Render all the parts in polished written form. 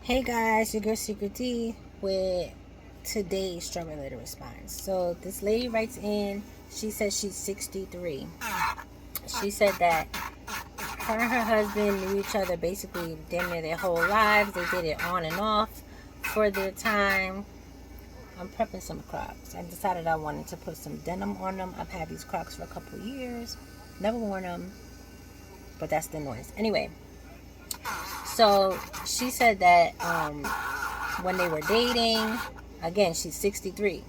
Hey guys, your girl SeekretD with today's struggle letter response. So this lady writes in, she says she's 63. She said that her and her husband knew each other basically damn near their whole lives. They did it on and off for their time. I'm prepping some Crocs. I decided I wanted to put some denim on them. I've had these Crocs for a couple of years. Never worn them, but that's the noise. Anyway, so she said that when they were dating, again, she's 63.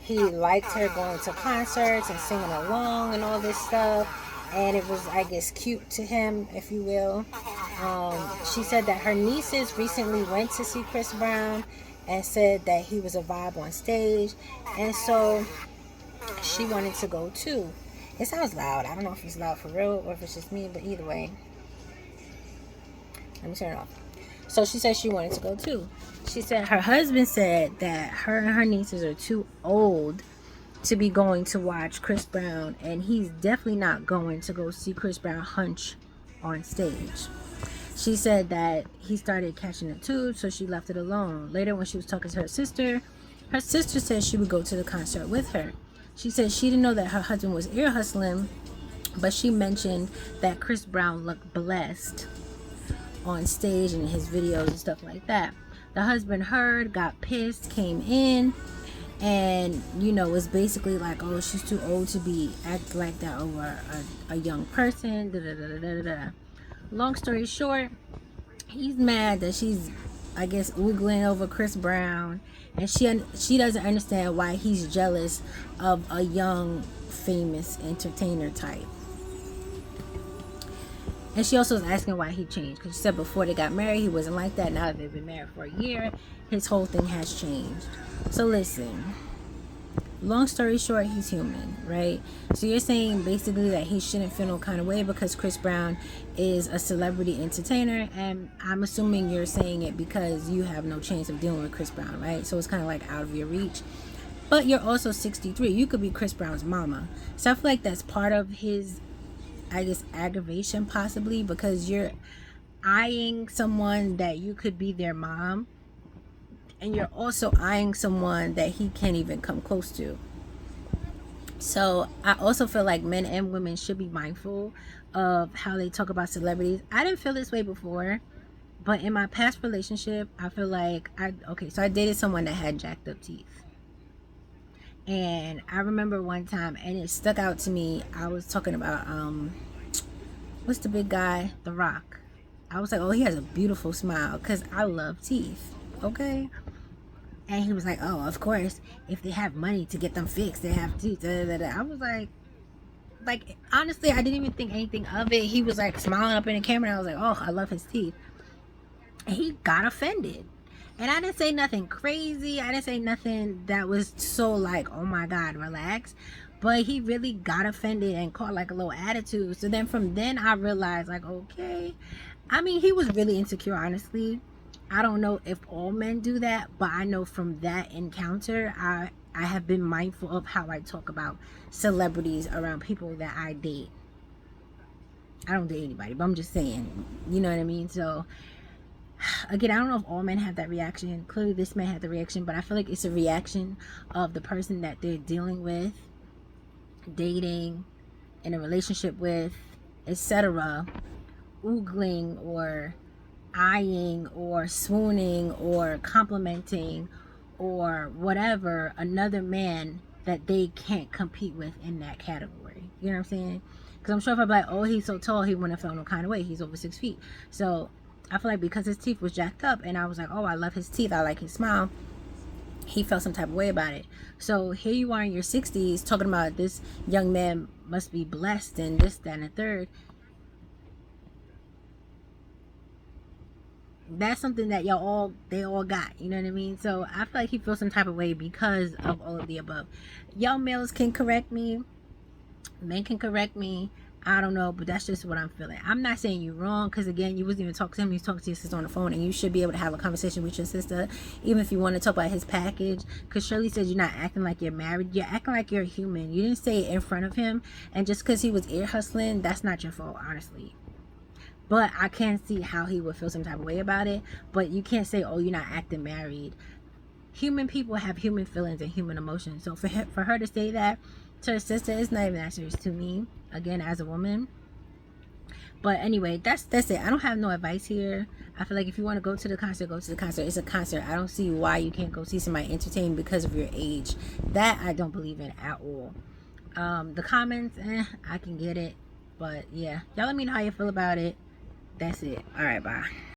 He liked her going to concerts and singing along and all this stuff. And it was, I guess, cute to him, if you will. She said that her nieces recently went to see Chris Brown and said that he was a vibe on stage. And so she wanted to go too. It sounds loud. I don't know if it's loud for real or if it's just me, but either way. Let me turn it off. So she said she wanted to go too. She said her husband said that her and her nieces are too old to be going to watch Chris Brown, and he's definitely not going to go see Chris Brown hunch on stage. She said that he started catching a tube, so she left it alone. Later, when she was talking to her sister said she would go to the concert with her. She said she didn't know that her husband was ear hustling, but she mentioned that Chris Brown looked blessed on stage and his videos and stuff like that. The husband heard, got pissed, came in, and was basically like, oh, she's too old to be act like that over a young person. Long story short, he's mad that she's, I guess, oogling over Chris Brown, and she doesn't understand why he's jealous of a young famous entertainer type. And she also was asking why he changed, because she said before they got married he wasn't like that. Now that they've been married for a year, his whole thing has changed. So listen, long story short, he's human, right? So you're saying basically that he shouldn't feel no kind of way because Chris Brown is a celebrity entertainer, and I'm assuming you're saying it because you have no chance of dealing with Chris Brown, right? So it's kind of like out of your reach. But you're also 63. You could be Chris Brown's mama. So I feel like that's part of his, I guess, aggravation, possibly, because you're eyeing someone that you could be their mom, and you're also eyeing someone that he can't even come close to. So I also feel like men and women should be mindful of how they talk about celebrities. I didn't feel this way before, but in my past relationship, I feel like so I dated someone that had jacked up teeth. And I remember one time, and it stuck out to me. I was talking about what's the big guy, The Rock. I was like, oh, he has a beautiful smile, because I love teeth, okay? And he was like, oh, of course, if they have money to get them fixed, they have teeth. I was like, honestly, I didn't even think anything of it. He was like smiling up in the camera, and I was like, oh, I love his teeth. And he got offended. And I didn't say nothing crazy. I didn't say nothing that was so like, oh my God, relax. But he really got offended and caught like a little attitude. So then from then I realized, like, okay. I mean, he was really insecure, honestly. I don't know if all men do that, but I know from that encounter, I have been mindful of how I talk about celebrities around people that I date. I don't date anybody, but I'm just saying, you know what I mean? So again, I don't know if all men have that reaction. Clearly this man had the reaction, but I feel like it's a reaction of the person that they're dealing with, dating, in a relationship with, etc., oogling or eyeing or swooning or complimenting or whatever another man that they can't compete with in that category. You know what I'm saying? Because I'm sure if I'm like, oh, he's so tall, he wouldn't have felt no kind of way. He's over 6 feet. So I feel like because his teeth was jacked up, and I was like, oh, I love his teeth, I like his smile, he felt some type of way about it. So here you are in your 60s talking about this young man must be blessed and this, that, and the third. That's something that they all got, you know what I mean? So I feel like he feels some type of way because of all of the above. Y'all males can correct me, men can correct me, I don't know, but that's just what I'm feeling. I'm not saying you're wrong, because again, you wasn't even talking to him, you was talking to your sister on the phone, and you should be able to have a conversation with your sister, even if you want to talk about his package. Because Shirley said you're not acting like you're married, you're acting like you're a human. You didn't say it in front of him, and just because he was ear hustling, that's not your fault, honestly. But I can see how he would feel some type of way about it. But you can't say, oh, you're not acting married. Human people have human feelings and human emotions. So for her to say that to her sister, it's not even that serious to me, again, as a woman. But anyway, that's it. I don't have no advice here. I feel like if you want to go to the concert, go to the concert. It's a concert. I don't see why you can't go see somebody entertain because of your age. That I don't believe in at all. The comments, I can get it. But yeah, y'all let me know how you feel about it. That's it. All right, bye.